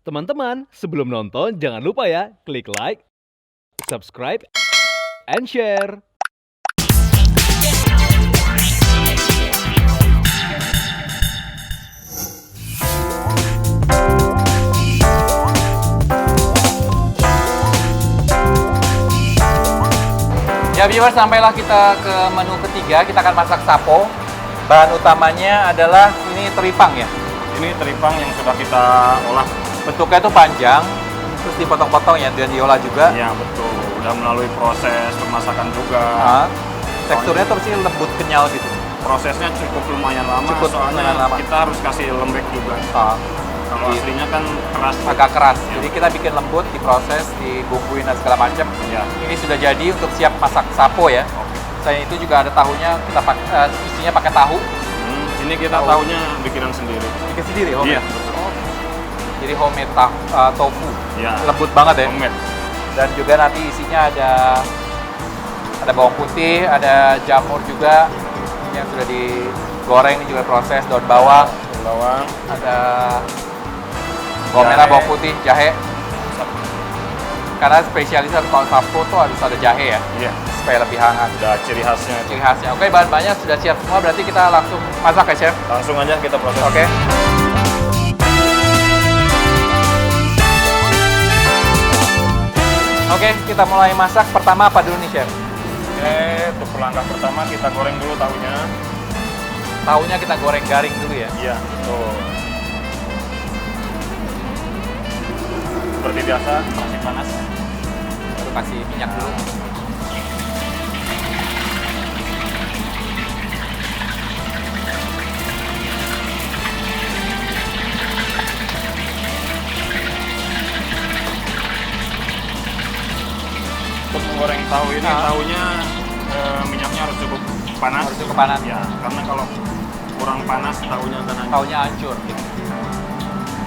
Teman-teman, sebelum nonton jangan lupa ya, klik like, subscribe, and share. Ya viewers, sampailah kita ke menu ketiga, kita akan masak sapo. Bahan utamanya adalah ini teripang ya. Ini teripang yang sudah kita olah. Bentuknya itu panjang, terus dipotong-potong ya dan diolah juga. Iya betul. Udah melalui proses pemasakan juga. Teksturnya tuh sih lembut kenyal gitu. Prosesnya cukup lumayan lama. Cukup soalnya lumayan lama. kita harus kasih lembek juga. Kalau Jadi, aslinya kan keras. agak keras. Ya. Jadi kita bikin lembut, diproses, dibumbuin dan segala macam. Ya. Ini sudah jadi untuk siap masak sapo ya. Oke. Selain itu juga ada tahunya, kita isinya pakai tahu. Ini kita tahunya bikinan sendiri. Bikin sendiri, homemade. Iya, betul. Jadi homemade tofu. Ya. Lembut banget ya. Homemade. Dan juga nanti isinya ada bawang putih, ada jamur juga yang sudah digoreng, ini juga proses, daun bawang, Bawang. ada bawang merah, bawang putih, jahe. Karena spesialisnya kalau sapo tuh harus ada jahe ya, Iya. supaya lebih hangat. Udah ciri khasnya. Ciri khasnya. Oke, bahan-bahannya sudah siap semua, berarti kita langsung masak ya, Chef? Langsung aja kita proses. Oke. Oke, kita mulai masak. Pertama apa dulu nih, Chef? Oke, untuk langkah pertama kita goreng dulu tahunya. Tahunya kita goreng garing dulu ya. Iya, betul. Seperti biasa, masih panas. Baru kasih minyak dulu. Untuk menggoreng tahu ini, tahunya minyaknya harus cukup panas. Harus cukup panas. Ya, karena kalau kurang panas tahunya akan hancur. Tahunya hancur.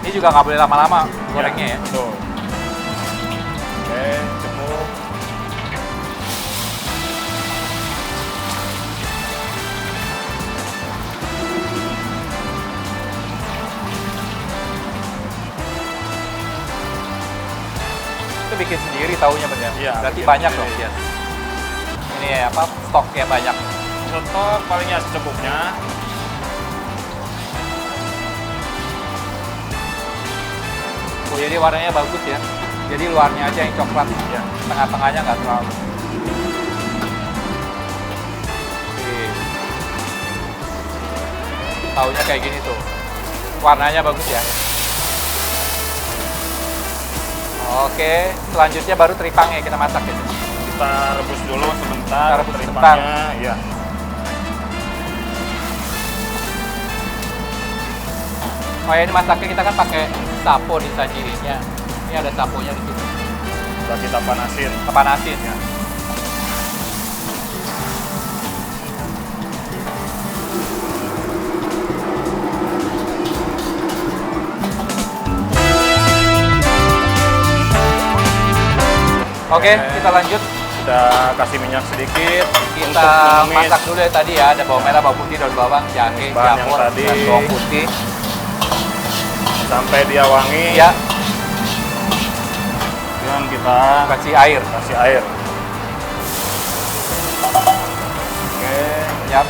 Ini juga nggak boleh lama-lama gorengnya ya. Betul. Oke, cukup. Itu bikin sendiri tahunya bener. Iya, Berarti bikin banyak sendiri. dong ya. Ini apa? Stoknya banyak. Stok palingnya secukupnya. Oh, jadi warnanya bagus ya. Jadi luarnya aja yang coklat, Ya. tengah-tengahnya nggak terlalu. Oke. Tahunya kayak gini tuh. Warnanya bagus ya. Oke, selanjutnya baru teripangnya kita masak ya. Kita rebus dulu sebentar. Kita rebus teripangnya, ya. Oh ya, ini masaknya kita kan pakai sapo disajiinnya. Ini ada saponya di sini. Udah kita panasin. Kepanasin ya. Oke, kita lanjut. Kita kasih minyak sedikit. Kita untuk menumis masak dulu ya tadi ya. Ada bawang merah, bawang putih, daun bawang, jahe, bahan yang jamur, tadi. dan bawang putih. sampai dia wangi. Ya, Kemudian kita kasih air. kasih air. Oke. Siap.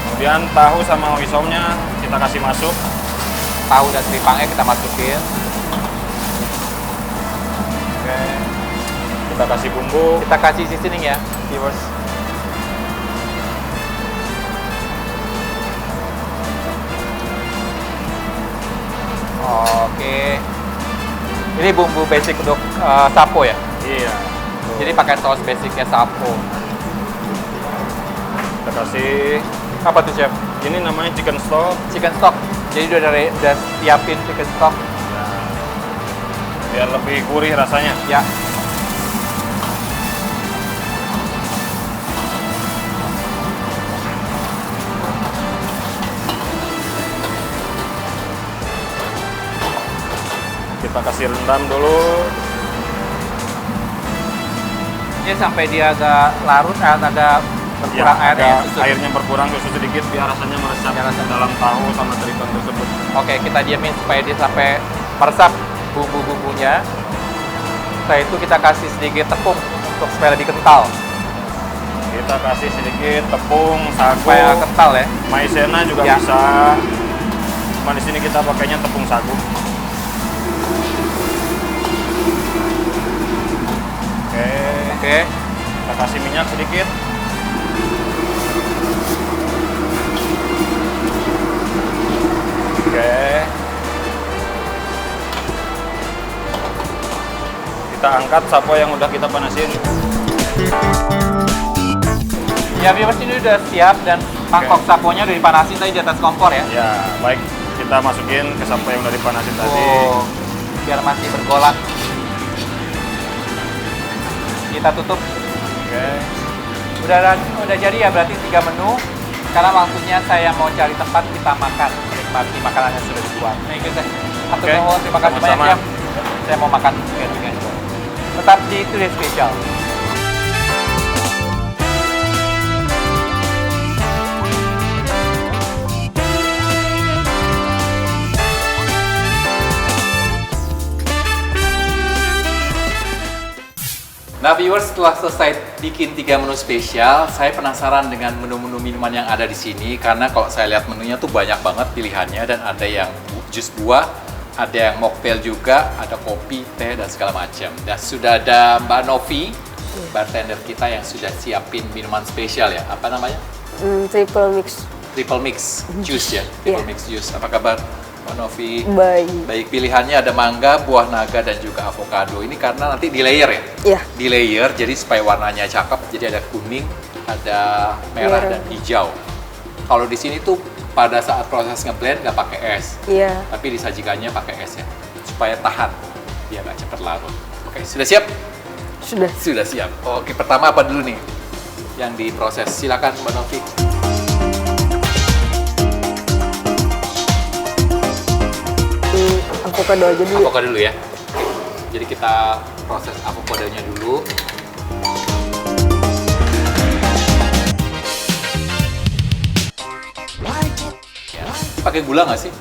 Kemudian tahu sama wisomnya kita kasih masuk. Tahu dan teripangnya kita masukin. Oke. Kita kasih bumbu. Kita kasih seasoning ya, viewers. Oke. Ini bumbu basic untuk sapo ya. Iya. Jadi pakai saus basicnya sapo. Kita kasih. Apa tuh, Chef? Ini namanya chicken stock. Chicken stock. Jadi udah siapin chicken stock. Ya. Biar lebih gurih rasanya. Ya. Kita kasih rendam dulu. Ini sampai dia agak larut, agak berkurang airnya. agak airnya berkurang susu sedikit biar rasanya meresap Biar rasanya. dalam tahu sama teripang tersebut. Oke, kita diamin supaya dia sampai meresap bumbu-bumbunya. Setelah itu kita kasih sedikit tepung untuk supaya lebih kental. Kita kasih sedikit tepung sagu, Supaya kental ya. maizena juga Ya. bisa. Cuma di sini kita pakainya tepung sagu. Oke. Kita kasih minyak sedikit. Oke. Kita angkat sapo yang udah kita panasin. Ya, viewers, ini udah siap dan mangkok saponya udah dipanasin tadi di atas kompor ya. Ya, baik. Kita masukin ke sapo yang udah dipanasin tadi. Oh, biar masih bergolak. Kita tutup. Oke. Udah jadi ya, berarti 3 menu. Sekarang waktunya saya mau cari tempat kita makan, menikmati makanan yang sudah dibuat. Thank you, Chef. Oke, Terima kasih banyak, sama-sama. Chef. Saya mau makan juga. Tetap di Today Special. Nah, viewers, setelah selesai bikin 3 menu spesial, saya penasaran dengan menu-menu minuman yang ada di sini karena kalau saya lihat menunya tuh banyak banget pilihannya dan ada yang jus buah, ada yang mocktail juga, ada kopi, teh dan segala macam. Dan sudah ada Mbak Novi, bartender kita yang sudah siapin minuman spesial ya. Apa namanya? Triple mix. Triple mix juice ya. Triple Iya. mix juice. Apa kabar Mbak Novi? Baik. Baik, pilihannya ada mangga, buah naga, dan juga avocado. Ini karena nanti di layer ya? Iya. Di layer, jadi supaya warnanya cakep. Jadi ada kuning, ada merah, Merah. dan hijau. Kalau di sini tuh pada saat proses ngeblend nggak pakai es. Iya. Tapi disajikannya pakai es ya. Supaya tahan, biar nggak cepet larut. Oke, sudah siap? Sudah. Sudah siap. Oke, pertama apa dulu nih? Yang diproses. Silakan Mbak Novi. Avocado aja dulu. Avocado dulu ya. Jadi kita proses avokadonya dulu. Ya. Pakai gula nggak sih?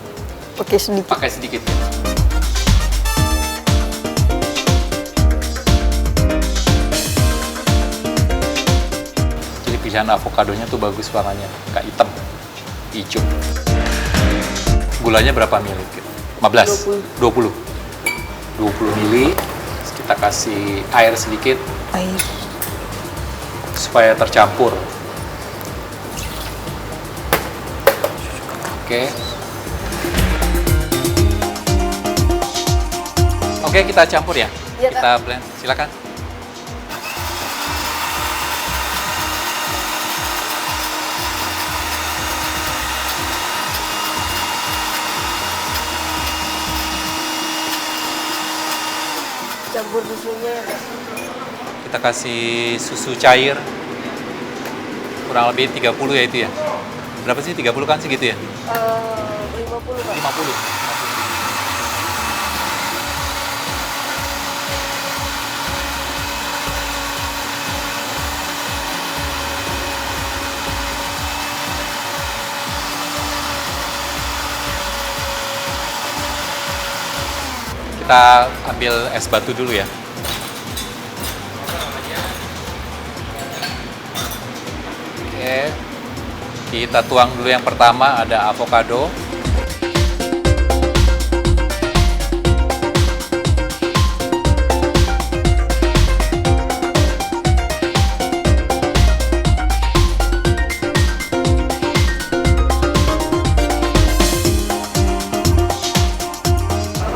Oke, sedikit. Pakai sedikit. Jadi pilihan avokadonya tuh bagus warnanya, nggak hitam, hijau. Gulanya berapa mili? 15? 20. 20 mili. Terus kita kasih air sedikit Air. supaya tercampur. Oke. Oke, kita campur ya. Iya, Kak. Kita blend. Silakan. Campur susunya ya, Kak. Kita kasih susu cair. Kurang lebih 30 ya itu ya. Berapa sih? 30 kan segitu ya? 50, Kak. 50. Kita ambil es batu dulu ya. Oke. Kita tuang dulu yang pertama, ada avocado.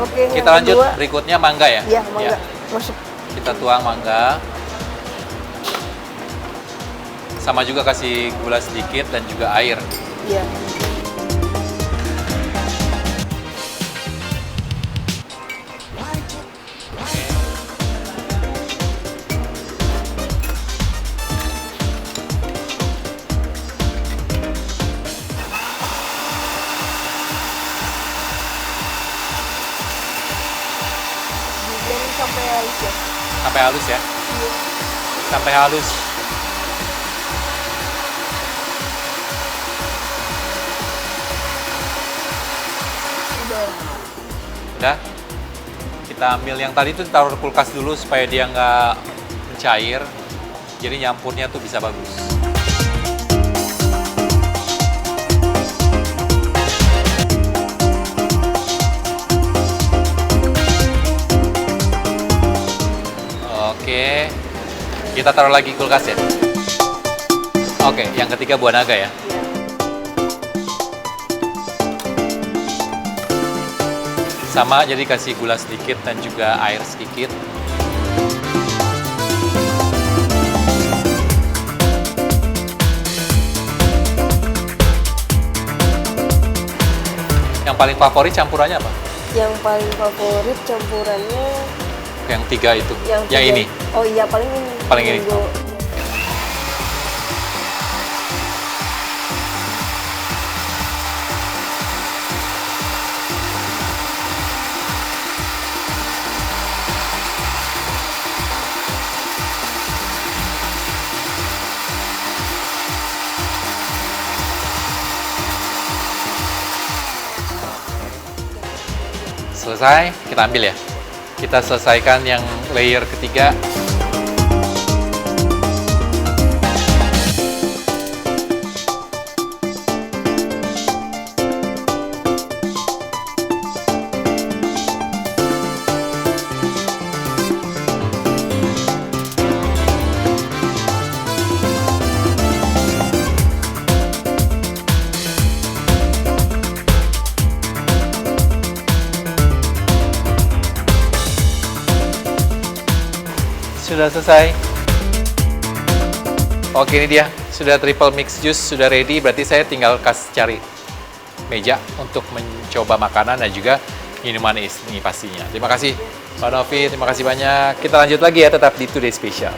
Oke, yang Kita lanjut, kedua. berikutnya mangga ya? Iya, mangga. Masuk. Kita tuang mangga. Sama juga kasih gula sedikit dan juga air. Iya. Diblend sampai halus ya. Sampai halus ya? Sampai halus. Udah. Kita ambil yang tadi tuh taruh kulkas dulu supaya dia nggak mencair. Jadi nyampurnya tuh bisa bagus. Oke. Kita taruh lagi kulkas ya. Oke, yang ketiga buah naga ya. Sama, jadi kasih gula sedikit dan juga air sedikit. Yang paling favorit campurannya apa? Yang paling favorit campurannya Yang tiga itu. Yang tiga. ini. Oh iya, paling ini. Paling ini. Selesai, kita ambil ya. Kita selesaikan yang layer ketiga. Sudah selesai. Oke, ini dia. Sudah triple mix juice, sudah ready. Berarti saya tinggal cari meja untuk mencoba makanan dan juga minuman ini pastinya. Terima kasih Pak Novi, terima kasih banyak. Kita lanjut lagi ya, tetap di Today Special.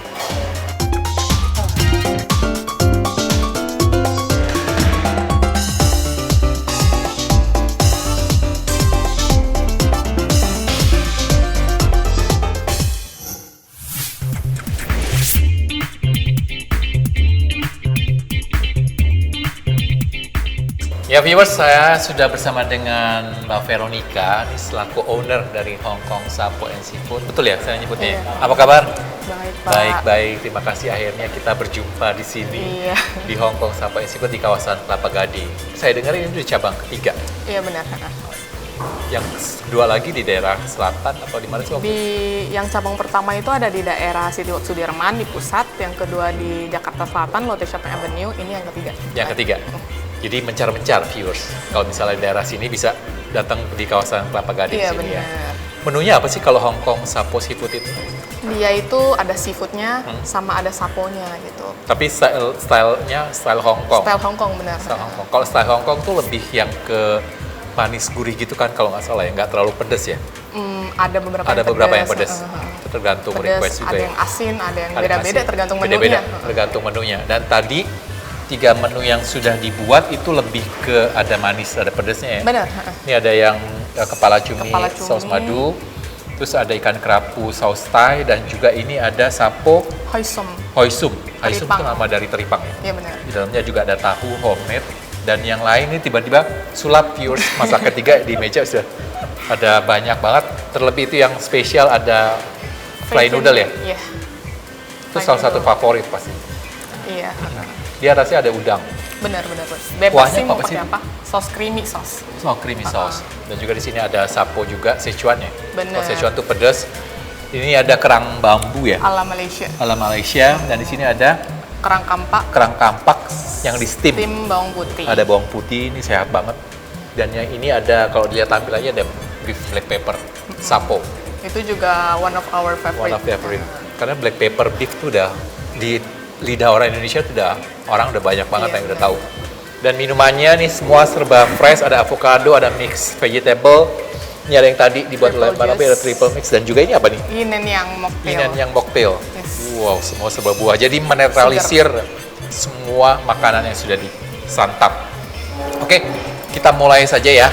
Ya viewers, saya sudah bersama dengan Mbak Veronica, ini selaku owner dari Hong Kong Sapo and Seafood. Betul ya saya nyebutnya? Iya. Apa kabar? Baik, Pak. Baik. Terima kasih akhirnya kita berjumpa di sini. Iya. Di Hong Kong Sapo and Seafood di kawasan Kelapa Gading. Saya dengar ini di cabang ketiga. Iya, benar. Yang dua lagi di daerah selatan atau di mana sih? Yang cabang pertama itu ada di daerah City Walk Sudirman di pusat, yang kedua di Jakarta Selatan, Lotte Shopping Avenue, ini yang ketiga. Yang ketiga. Jadi mencar-mencar viewers. Kalau misalnya di daerah sini bisa datang di kawasan Kelapa Gading Iya, sini ya. benar. Menunya apa sih kalau Hong Kong Sapo Seafood itu? Dia itu ada seafoodnya sama ada saponya gitu. Tapi stylenya style Hong Kong. Style Hong Kong, benar. Style Hong Kong. Kalau style Hong Kong tuh lebih yang ke manis gurih gitu kan kalau nggak salah ya, nggak terlalu pedes ya. Ada beberapa Ada yang beberapa yang pedas. pedes. Itu tergantung Pedas, request juga ada ya. yang asin, ada yang Ada beda-beda asin. tergantung Beda-beda, menunya. tergantung menunya. Dan tadi 3 menu yang sudah dibuat itu lebih ke ada manis, ada pedesnya ya. Benar. Ini ada yang kepala cumi, Kepala cumi. saus madu, terus ada ikan kerapu saus Thai, dan juga ini ada sapo Hoisom. hoisum. Hoisum itu Teripang. nama dari teripang ya. Iya, benar. Di dalamnya juga ada tahu homemade, dan yang lain ini tiba-tiba sulap viewers masak ketiga di meja sudah ada banyak banget. Terlebih itu yang spesial ada fly noodle ya. Iya. Itu salah satu favorit pasti. Iya. Di atasnya ada udang. Benar. Bebas Kuahnya sih mau apa sih? pakai apa? Saus creamy sauce. Oh, creamy sauce. Dan juga di sini ada sapo juga Sichuan ya. Bener. Kalau Sichuan tuh pedas. Ini ada kerang bambu ya. Ala Malaysia. Ala Malaysia, dan di sini ada Kerang kampak, kerang kampak yang di steam. tim bawang putih. Ada bawang putih, ini sehat banget. Dan yang ini ada, kalau dilihat tampilannya ada beef black pepper, sapo. Itu juga one of our favorite. One of favorite. Karena black pepper beef tuh udah di lidah orang Indonesia tuh orang udah banyak banget Iya, yang udah tahu. Dan minumannya nih semua serba fresh, ada avocado, ada mix vegetable. Ini ada yang tadi dibuat oleh Triple Mbak Novi, ada triple mix, dan juga ini apa nih? Inen yang mocktail. Inan yang mocktail. Yes. Wow, semua serba buah. Jadi menetralisir semua makanan yang sudah disantap. Oke, kita mulai saja ya.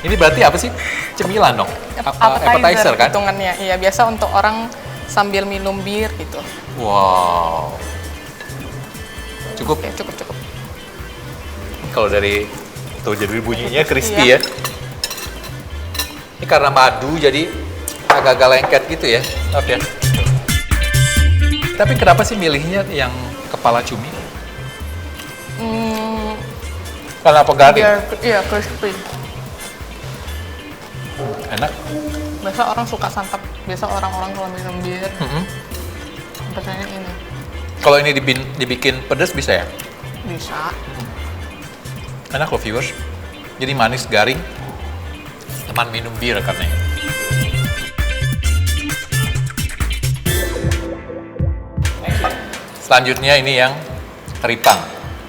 Ini berarti apa sih? Cemilan dong? Appetizer kan? Hitungannya. Iya, biasa untuk orang sambil minum bir gitu. Wow. Cukup? Oke, cukup. kalau dari tuh jadi bunyinya crispy Iya. ya. Ini karena madu jadi agak-agak lengket gitu ya. Maaf ya. Tapi kenapa sih milihnya yang kepala cumi? Karena apa garing? Biar iya crispy. Enak. Biasa orang suka santap. Biasa orang-orang kalau minum bir, biasanya ini Kalau ini dibikin pedas bisa ya? bisa. Enak loh viewers. Jadi manis, garing. Teman minum bir karena ini. Selanjutnya ini yang teripang.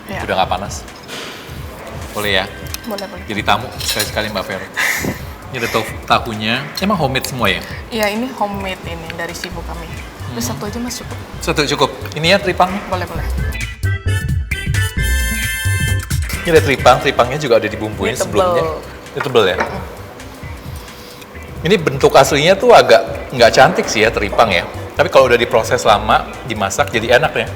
Iya. Udah nggak panas. Boleh ya? Boleh boleh. Jadi tamu sekali-sekali Mbak Vero. Ini ada tahunya. Emang homemade semua ya? Iya ini homemade ini dari ibu kami. Terus satu aja mas cukup. Satu cukup. Ini ya teripangnya. Boleh boleh. Ini ada teripang. Teripangnya juga ada dibumbuin Ini tebel. sebelumnya. Ini tebel ya? Ini bentuk aslinya tuh agak nggak cantik sih ya teripang ya. Tapi kalau udah diproses lama, dimasak jadi enak ya.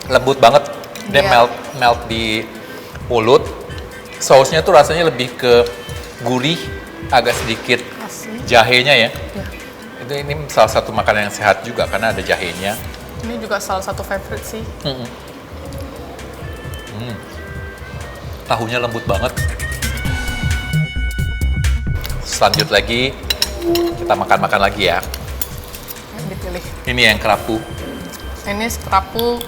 Lembut banget. Dia Iya. melt di mulut. Sausnya tuh rasanya lebih ke gurih, agak sedikit Asin. jahenya ya. Iya. Ini salah satu makanan yang sehat juga karena ada jahenya. Ini juga salah satu favorite sih. Tahunya lembut banget. Lanjut lagi, kita makan-makan lagi ya. Yang dipilih. Ini yang kerapu. Ini kerapu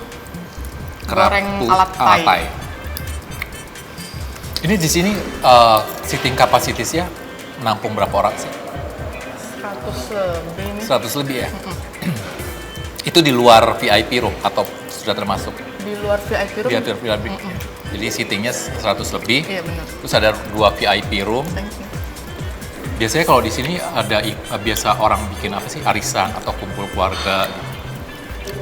goreng alat Thai. Ini di sini seating capacity-nya menampung berapa orang sih? 100 lebih nih. 100 lebih ya? Itu di luar VIP room atau sudah termasuk? Di luar VIP room. Di luar VIP. Jadi seatingnya 100 lebih. Iya benar. Terus ada 2 VIP room. Thank you. Biasanya kalau di sini ada biasa orang bikin apa sih? Arisan atau kumpul keluarga.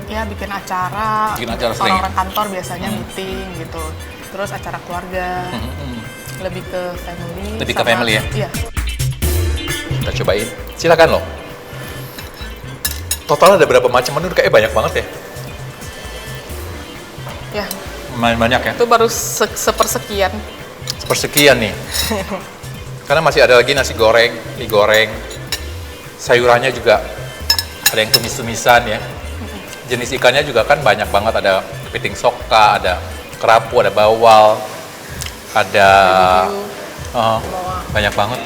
Ya bikin acara. Bikin acara sering. Orang-orang kantor biasanya meeting gitu. Terus acara keluarga. Lebih ke family. Lebih ke family ya? Iya. Kita cobain. Silakan loh. Total ada berapa macam menu? Kayaknya banyak banget ya. Ya. Lumayan banyak ya. Itu baru sepersekian. Sepersekian nih. Karena masih ada lagi nasi goreng, mie goreng. Sayurannya juga ada yang tumis-tumisan ya. Jenis ikannya juga kan banyak banget. Ada kepiting soka, ada kerapu, ada bawal, ada banyak banget.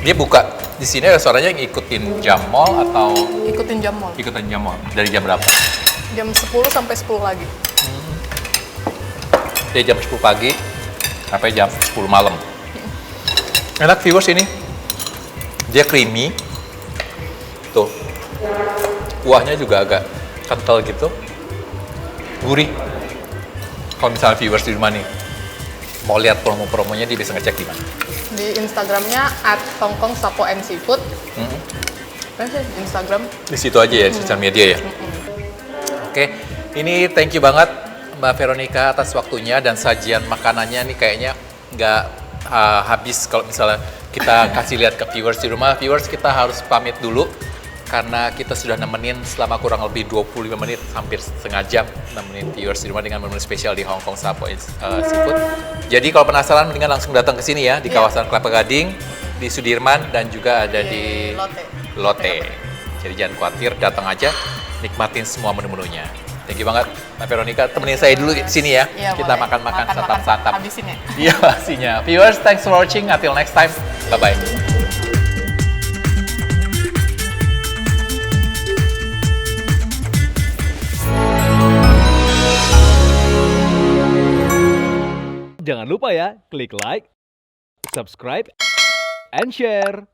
Dia buka di sini restorannya yang ikutin jam mall atau Ikutin jam mall. ikutin jam mall? Dari jam berapa? Jam 10 sampai 10 lagi. Dari jam 10 pagi sampai jam 10 malam. Enak viewers ini. Dia creamy. Tuh. Kuahnya juga agak kental gitu. Gurih. Kalau misalnya viewers di rumah nih mau lihat promo-promonya, dia bisa ngecek di mana? Di Instagramnya @hongkongsapo&seafood. Instagram. Di situ aja ya, sosial media ya. Oke, ini thank you banget Mbak Veronica atas waktunya dan sajian makanannya nih kayaknya nggak habis kalau misalnya kita kasih lihat ke viewers di rumah. Viewers, kita harus pamit dulu karena kita sudah nemenin selama kurang lebih 25 menit, hampir setengah jam nemenin viewers di rumah dengan menu spesial di Hong Kong Sapo Seafood. Jadi kalau penasaran mendingan langsung datang ke sini ya, di kawasan Kelapa Gading, di Sudirman, dan juga ada di Lotte. Jadi jangan khawatir, datang aja, nikmatin semua menu-menunya. Thank you banget Mbak Veronica, temenin saya dulu di sini ya. Iya, Kita boleh. makan-makan, santap-santap. Habisin ya. Iya pastinya. Viewers, thanks for watching. Until next time. Bye-bye. Jangan lupa ya, klik like, subscribe, and share.